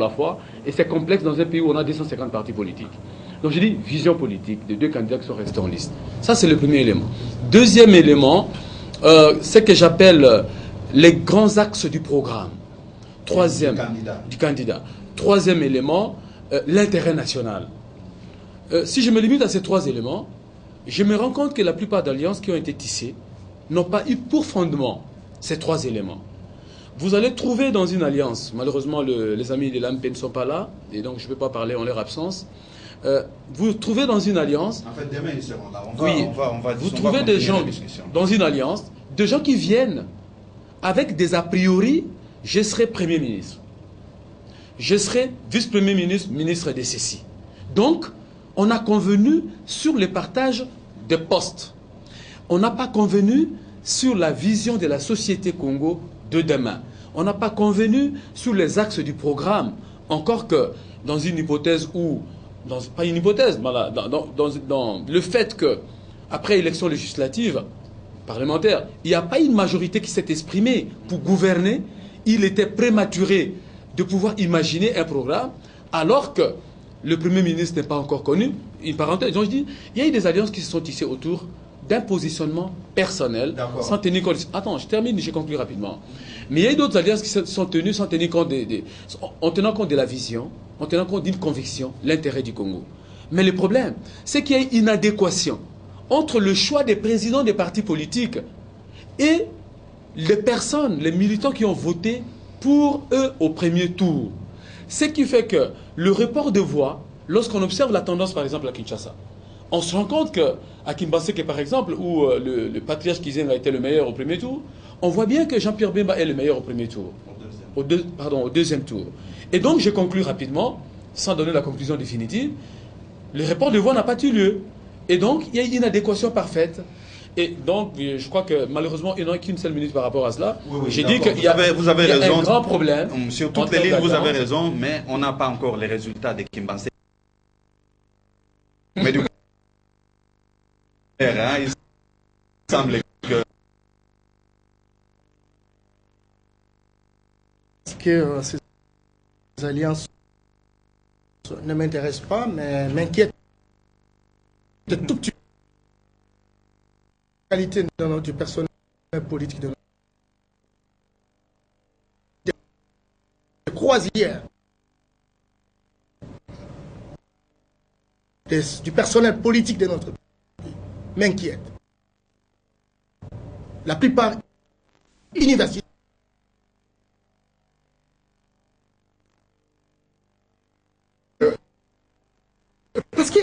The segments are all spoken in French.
la fois, et c'est complexe dans un pays où on a 250 partis politiques. Donc je dis vision politique de deux candidats qui sont restés en liste. Ça, c'est le premier élément. Deuxième élément, c'est ce que j'appelle les grands axes du programme. Troisième, du candidat. Troisième élément, l'intérêt national. Si je me limite à ces trois éléments, je me rends compte que la plupart d'alliances qui ont été tissées n'ont pas eu pour fondement ces trois éléments. Vous allez trouver dans une alliance, malheureusement les amis de l'AMP ne sont pas là, et donc je ne peux pas parler en leur absence. Vous trouvez dans une alliance... En fait, demain ils seront là. Vous trouvez des gens dans une alliance, des gens qui viennent avec des a priori, je serai Premier ministre. Je serai vice-premier ministre, ministre de ceci. Donc, on a convenu sur le partage des postes. On n'a pas convenu sur la vision de la société Congo de demain. On n'a pas convenu sur les axes du programme. Encore que dans une hypothèse où, pas une hypothèse, voilà, dans le fait que, après élection législative, parlementaire, il n'y a pas une majorité qui s'est exprimée pour gouverner, il était prématuré de pouvoir imaginer un programme, alors que le Premier ministre n'est pas encore connu. Une parenthèse, donc je dis, il y a eu des alliances qui se sont tissées autour d'un positionnement personnel, sans tenir compte... Attends, je termine, je conclue rapidement. Mais il y a eu d'autres alliances qui se sont tenues sans tenir compte en tenant compte de la vision, en tenant compte d'une conviction, l'intérêt du Congo. Mais le problème, c'est qu'il y a une inadéquation entre le choix des présidents des partis politiques et les personnes, les militants qui ont voté pour eux au premier tour. Ce qui fait que le report de voix, lorsqu'on observe la tendance par exemple à Kinshasa, on se rend compte qu'à Kimbaseke par exemple, où le patriarche Kizeng a été le meilleur au premier tour, on voit bien que Jean-Pierre Bemba est le meilleur au premier tour. Au deuxième tour. Et donc je conclus rapidement, sans donner la conclusion définitive, le report de voix n'a pas eu lieu. Et donc il y a une inadéquation parfaite. Et donc, je crois que malheureusement, il n'y en a qu'une seule minute par rapport à cela. Oui, j'ai dit qu'il y a, vous avez raison. Un grand problème. Sur toutes les lignes, vous avez raison, mais on n'a pas encore les résultats de Kimbaseke. Mais du coup, il semble que... ces alliances ne m'intéressent pas, mais m'inquiètent de tout petit. Qualité du personnel politique de croisière du personnel politique de notre pays m'inquiète. La plupart universitaires parce que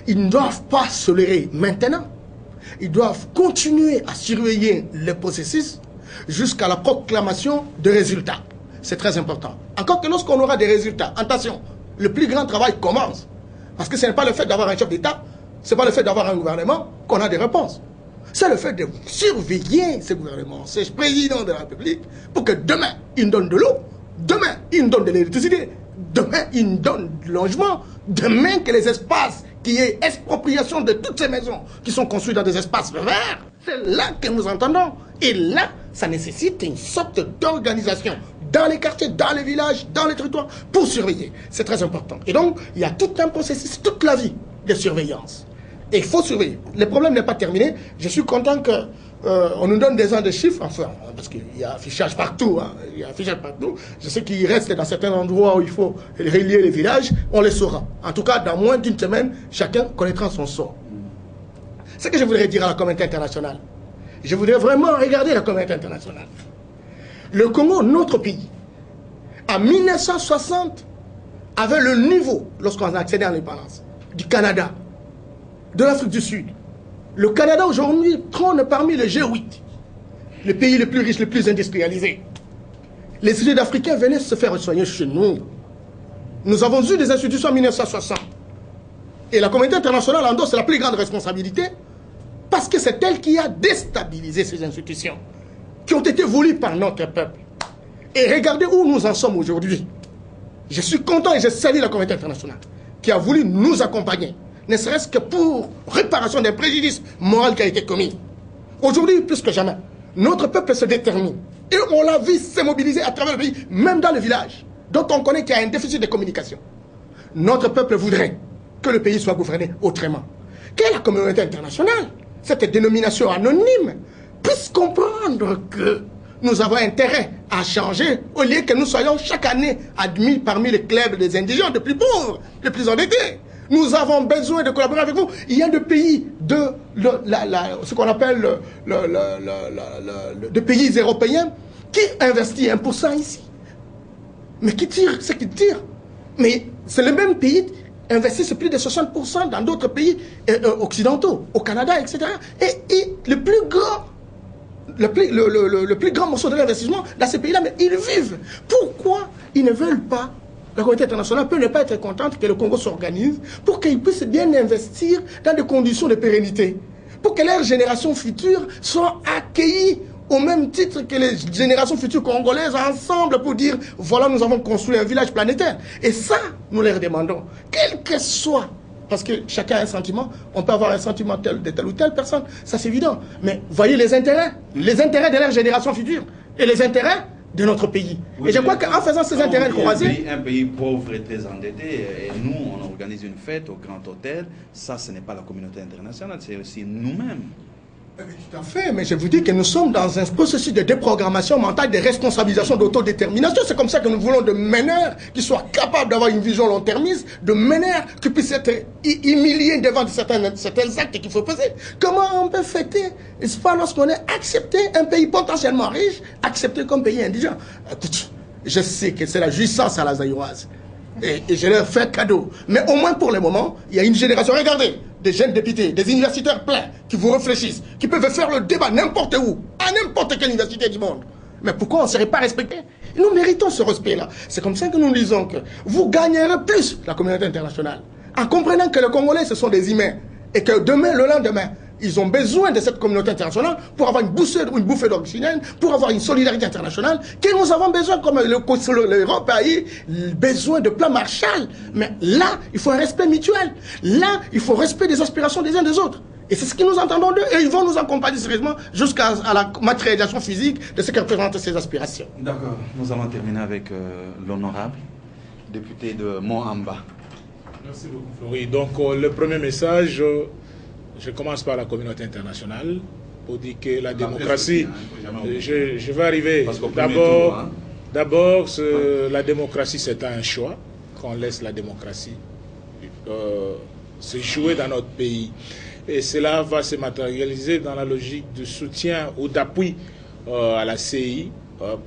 ils ne doivent pas se leurrer maintenant. Ils doivent continuer à surveiller le processus jusqu'à la proclamation de résultats. C'est très important. Encore que lorsqu'on aura des résultats, attention, le plus grand travail commence. Parce que ce n'est pas le fait d'avoir un chef d'État, ce n'est pas le fait d'avoir un gouvernement qu'on a des réponses. C'est le fait de surveiller ce gouvernement, ce président de la République, pour que demain, il nous donne de l'eau, demain, il nous donne de l'électricité, demain, il nous donne du logement, demain, que les espaces qui est expropriation de toutes ces maisons qui sont construites dans des espaces verts, c'est là que nous entendons. Et là, ça nécessite une sorte d'organisation dans les quartiers, dans les villages, dans les territoires, pour surveiller. C'est très important. Et donc, il y a tout un processus, toute la vie de surveillance. Et il faut surveiller. Le problème n'est pas terminé. Je suis content que on nous donne des ans de chiffres, enfin, parce qu'il y a affichage partout, hein, il y a affichage partout. Je sais qu'il reste dans certains endroits où il faut relier les villages, on les saura. En tout cas, dans moins d'une semaine, chacun connaîtra son sort. Ce que je voudrais dire à la communauté internationale, je voudrais vraiment regarder la communauté internationale. Le Congo, notre pays, en 1960, avait le niveau, lorsqu'on a accédé à l'indépendance, du Canada, de l'Afrique du Sud. Le Canada aujourd'hui trône parmi les G8, les pays les plus riches, les plus industrialisés. Les Sud-Africains venaient se faire soigner chez nous. Nous avons eu des institutions en 1960. Et la communauté internationale endosse la plus grande responsabilité parce que c'est elle qui a déstabilisé ces institutions qui ont été voulues par notre peuple. Et regardez où nous en sommes aujourd'hui. Je suis content et je salue la communauté internationale qui a voulu nous accompagner, ne serait-ce que pour réparation des préjudices moraux qui a été commis. Aujourd'hui, plus que jamais, notre peuple se détermine. Et on l'a vu se mobiliser à travers le pays, même dans le village, dont on connaît qu'il y a un déficit de communication. Notre peuple voudrait que le pays soit gouverné autrement. Que la communauté internationale, cette dénomination anonyme, puisse comprendre que nous avons intérêt à changer au lieu que nous soyons chaque année admis parmi les clubs des indigents les plus pauvres, les plus endettés. Nous avons besoin de collaborer avec vous. Il y a des pays ce qu'on appelle des pays européens qui investissent 1% ici. Mais qui tirent ce qu'ils tirent. Mais c'est le même pays investissent plus de 60% dans d'autres pays occidentaux, au Canada, etc. Et le plus grand morceau de l'investissement dans ces pays-là, mais ils vivent. Pourquoi ils ne veulent pas? La communauté internationale peut ne pas être contente que le Congo s'organise pour qu'ils puissent bien investir dans des conditions de pérennité, pour que leurs générations futures soient accueillies au même titre que les générations futures congolaises ensemble pour dire voilà, nous avons construit un village planétaire. Et ça, nous leur demandons, quel que soit, parce que chacun a un sentiment, on peut avoir un sentiment de telle ou telle personne, ça c'est évident. Mais voyez les intérêts de leurs générations futures et les intérêts de notre pays. Oui, et je crois qu'en faisant ces intérêts croisés... Un pays pauvre et très endetté, et nous, on organise une fête au Grand Hôtel, ça, ce n'est pas la communauté internationale, c'est aussi nous-mêmes. Tout à fait, mais je vous dis que nous sommes dans un processus de déprogrammation mentale, de responsabilisation, d'autodétermination. C'est comme ça que nous voulons de meneurs qui soient capables d'avoir une vision long-termiste, de meneurs qui puissent être humiliés devant certains actes qu'il faut poser. Comment on peut fêter, n'est-ce pas, lorsqu'on est accepté, un pays potentiellement riche, accepté comme pays indigent? Écoute, je sais que c'est la jouissance à la zaïroise. Et je leur fais cadeau. Mais au moins pour le moment, il y a une génération, regardez, des jeunes députés, des universitaires pleins, qui vous réfléchissent, qui peuvent faire le débat n'importe où, à n'importe quelle université du monde. Mais pourquoi on ne serait pas respecté? Nous méritons ce respect-là. C'est comme ça que nous disons que vous gagnerez plus la communauté internationale, en comprenant que les Congolais, ce sont des humains, et que demain, le lendemain, ils ont besoin de cette communauté internationale pour avoir une bouffée d'oxygène, pour avoir une solidarité internationale, que nous avons besoin, comme l'Europe a eu besoin de plan Marshall. Mais là, il faut un respect mutuel. Là, il faut respect des aspirations des uns des autres. Et c'est ce que nous entendons d'eux. Et ils vont nous accompagner sérieusement jusqu'à la matérialisation physique de ce que représentent ces aspirations. D'accord. Nous allons terminer avec l'honorable député de Moamba. Merci beaucoup, Flori. Donc, le premier message... Je commence par la communauté internationale pour dire que la démocratie, je vais arriver. D'abord, la démocratie c'est un choix, qu'on laisse la démocratie se jouer dans notre pays. Et cela va se matérialiser dans la logique de soutien ou d'appui à la CI,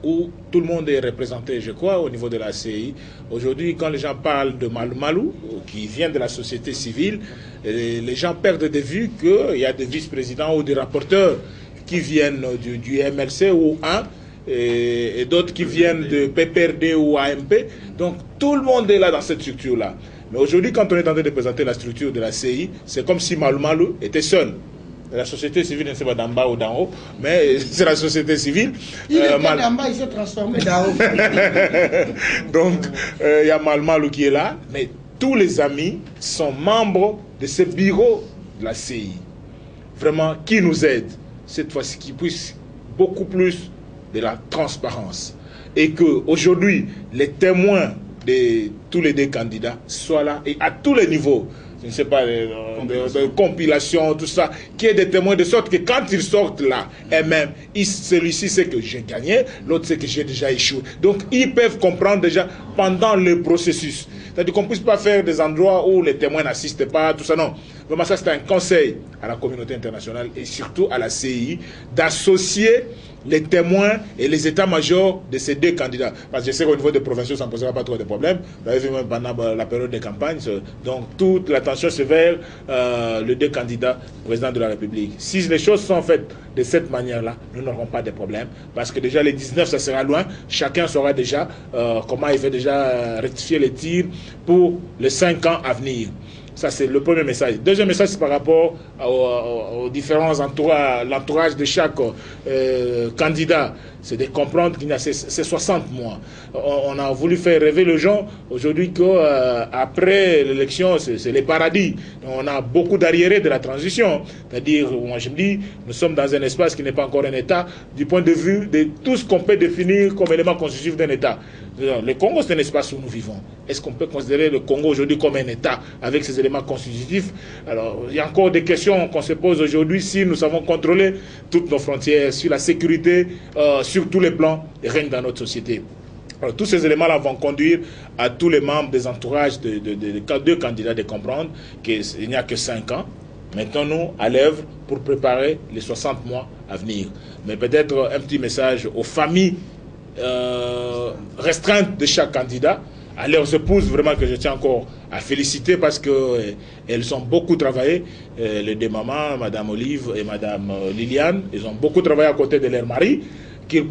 où tout le monde est représenté, je crois, au niveau de la CI. Aujourd'hui, quand les gens parlent de Malou, qui vient de la société civile, les gens perdent de vue qu'il y a des vice-présidents ou des rapporteurs qui viennent du MLC ou 1, et d'autres qui viennent de PPRD ou AMP. Donc, tout le monde est là dans cette structure-là. Mais aujourd'hui, quand on est en train de présenter la structure de la CI, c'est comme si Malou était seul. La société civile ne sait pas d'en bas ou d'en haut, mais c'est la société civile. Il est d'en bas, il s'est transformé d'en haut. Donc, il y a Malou qui est là, mais tous les amis sont membres de ce bureau de la CI. Vraiment, qui nous aide cette fois-ci, qui puisse beaucoup plus de la transparence. Et qu'aujourd'hui, les témoins de tous les deux candidats soient là, et à tous les niveaux. Je ne sais pas, de compilation, tout ça, qui est des témoins de sorte que quand ils sortent là, eux-mêmes, celui-ci sait que j'ai gagné, l'autre sait que j'ai déjà échoué. Donc, ils peuvent comprendre déjà pendant le processus. C'est-à-dire qu'on ne puisse pas faire des endroits où les témoins n'assistent pas, tout ça, non. Vraiment, ça, c'est un conseil à la communauté internationale et surtout à la CI d'associer les témoins et les états-majors de ces deux candidats. Parce que je sais qu'au niveau des provinciaux, ça ne posera pas trop de problèmes. Vous avez vu même pendant la période de campagne. Donc, toute l'attention se vers les deux candidats présidents de la République. Si les choses sont faites de cette manière-là, nous n'aurons pas de problème. Parce que déjà, les 19, ça sera loin. Chacun saura déjà comment il fait déjà rectifier les tirs pour les 5 ans à venir. Ça, c'est le premier message. Deuxième message, c'est par rapport aux différents entourages, l'entourage de chaque candidat. c'est de comprendre qu'il y a ces 60 mois. On a voulu faire rêver les gens aujourd'hui qu'après l'élection, c'est les paradis. On a beaucoup d'arriérés de la transition. C'est-à-dire, moi je me dis, nous sommes dans un espace qui n'est pas encore un État, du point de vue de tout ce qu'on peut définir comme élément constitutif d'un État. Le Congo, c'est un espace où nous vivons. Est-ce qu'on peut considérer le Congo aujourd'hui comme un État avec ses éléments constitutifs? Alors, il y a encore des questions qu'on se pose aujourd'hui si nous savons contrôler toutes nos frontières, sur la sécurité, sur tous les plans, règne dans notre société. Alors, tous ces éléments-là vont conduire à tous les membres des entourages de deux candidats de comprendre qu'il n'y a que 5 ans. Mettons-nous à l'œuvre pour préparer les 60 mois à venir. Mais peut-être un petit message aux familles restreintes de chaque candidat, à leurs épouses, vraiment que je tiens encore à féliciter parce qu'elles ont beaucoup travaillé, les deux mamans, Madame Olive et Madame Liliane, ils ont beaucoup travaillé à côté de leur mari, qu'elles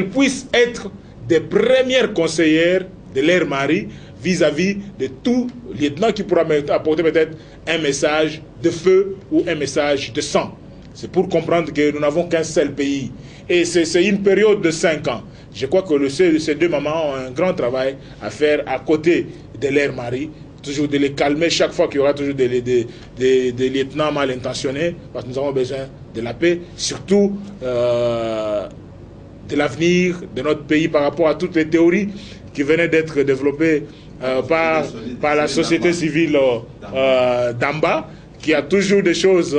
puissent être des premières conseillères de leur mari vis-à-vis de tout lieutenant qui pourra apporter peut-être un message de feu ou un message de sang. C'est pour comprendre que nous n'avons qu'un seul pays. Et c'est une période de 5 ans. Je crois que ces deux mamans ont un grand travail à faire à côté de leur mari, toujours de les calmer chaque fois qu'il y aura toujours des lieutenants mal intentionnés, parce que nous avons besoin de la paix, surtout de l'avenir de notre pays par rapport à toutes les théories qui venaient d'être développées par la société civile d'en bas, qui a toujours des choses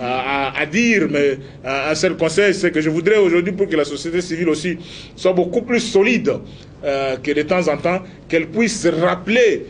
à dire, mais un seul conseil, c'est que je voudrais aujourd'hui, pour que la société civile aussi soit beaucoup plus solide, que de temps en temps, qu'elle puisse rappeler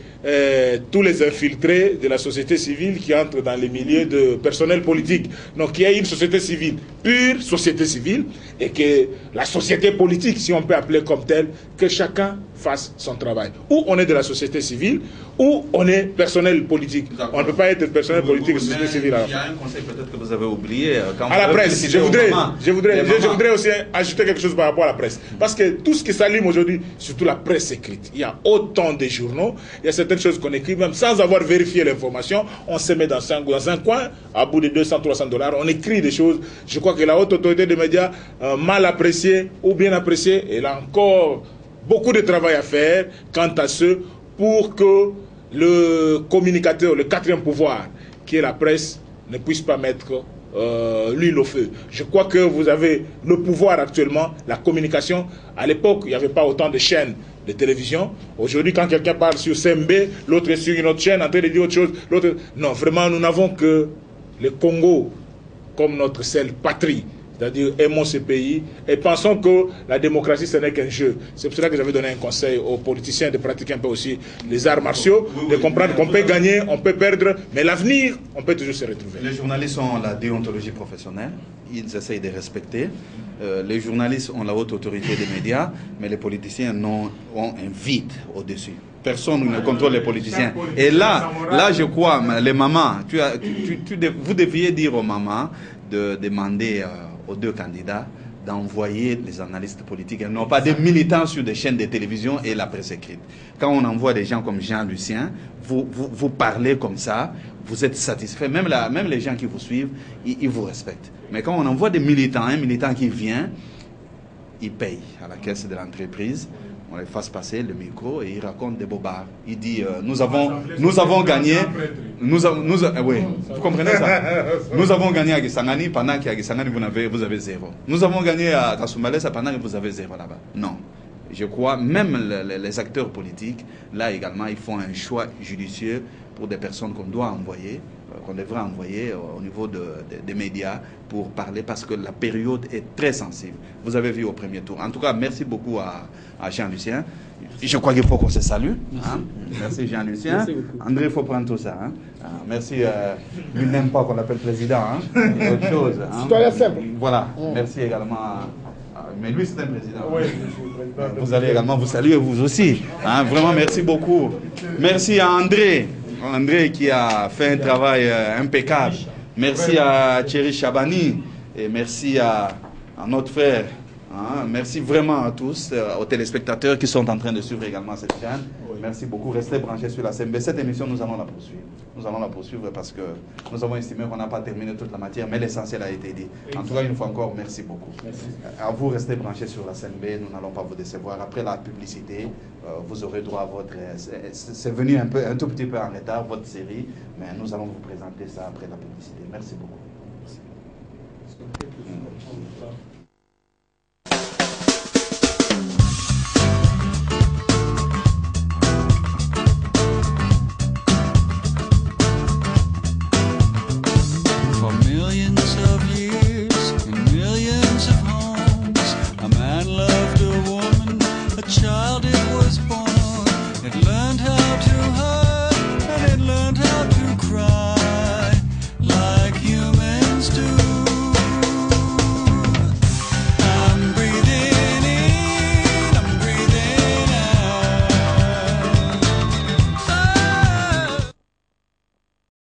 tous les infiltrés de la société civile qui entrent dans les milieux de personnel politique. Donc qu'il y ait une société civile, pure société civile, et que la société politique, si on peut appeler comme telle, que chacun fasse son travail. Ou on est de la société civile, ou on est personnel politique. On ne peut pas être personnel politique et société civile. Il y a un conseil peut-être que vous avez oublié. À la presse, je voudrais aussi ajouter quelque chose par rapport à la presse. Parce que tout ce qui s'allume aujourd'hui, surtout la presse écrite, il y a autant de journaux, il y a certaines choses qu'on écrit, même sans avoir vérifié l'information, on se met dans un coin, à bout de 200-300 $, on écrit des choses. Je crois que la haute autorité des médias, mal appréciée ou bien appréciée, elle a encore beaucoup de travail à faire quant à ce pour que le communicateur, le quatrième pouvoir, qui est la presse, ne puisse pas mettre l'huile au feu. Je crois que vous avez le pouvoir actuellement, la communication. À l'époque, il n'y avait pas autant de chaînes de télévision. Aujourd'hui, quand quelqu'un parle sur CMB, l'autre est sur une autre chaîne en train de dire autre chose. Non, vraiment, nous n'avons que le Congo comme notre seule patrie. C'est-à-dire, aimons ce pays et pensons que la démocratie, ce n'est qu'un jeu. C'est pour cela que j'avais donné un conseil aux politiciens de pratiquer un peu aussi les arts martiaux, de comprendre qu'on peut gagner, on peut perdre, mais l'avenir, on peut toujours se retrouver. Les journalistes ont la déontologie professionnelle, ils essayent de respecter. Les journalistes ont la haute autorité des médias, mais les politiciens ont un vide au-dessus. Personne ne contrôle les politiciens. Et là je crois, les mamans, vous deviez dire aux mamans de demander aux deux candidats d'envoyer les analystes politiques et non pas des militants sur des chaînes de télévision et la presse écrite. Quand on envoie des gens comme Jean-Lucien, vous parlez comme ça, vous êtes satisfait, même les gens qui vous suivent, ils vous respectent. Mais quand on envoie des militants, un militant qui vient, il paye à la caisse de l'entreprise, on les fasse passer le micro et il raconte des bobards. Il dit nous avons gagné. Oui, vous comprenez ça? Nous avons gagné à Gisangani pendant qu'à Gisangani vous avez 0. Nous avons gagné à Kasumbalesa pendant que vous avez 0 là-bas. Non. Je crois, même les acteurs politiques, là également, ils font un choix judicieux pour des personnes qu'on doit envoyer, qu'on devrait envoyer au niveau des médias pour parler, parce que la période est très sensible. Vous avez vu au premier tour. En tout cas, merci beaucoup à Jean-Lucien. Je crois qu'il faut qu'on se salue. Hein? Merci Jean-Lucien. Merci beaucoup. André, il faut prendre tout ça. Hein? Merci. Il n'aime pas qu'on l'appelle président. Hein? Autre chose. Hein? Citoyen simple. Voilà. Merci également mais lui, c'est un président. Oui, vous allez également vous saluer, vous aussi. Hein? Vraiment, merci beaucoup. Merci à André. André qui a fait un travail impeccable. Merci à Thierry Chabani. Et merci à notre frère. Hein? Merci vraiment à tous, aux téléspectateurs qui sont en train de suivre également cette chaîne. Merci beaucoup. Restez branchés sur la CMB. Cette émission, nous allons la poursuivre. Nous allons la poursuivre parce que nous avons estimé qu'on n'a pas terminé toute la matière, mais l'essentiel a été dit. En tout cas, une fois encore, merci beaucoup. Merci. À vous, restez branchés sur la CMB. Nous n'allons pas vous décevoir. Après la publicité, vous aurez droit à votre... C'est venu un tout petit peu en retard, votre série, mais nous allons vous présenter ça après la publicité. Merci beaucoup. Merci.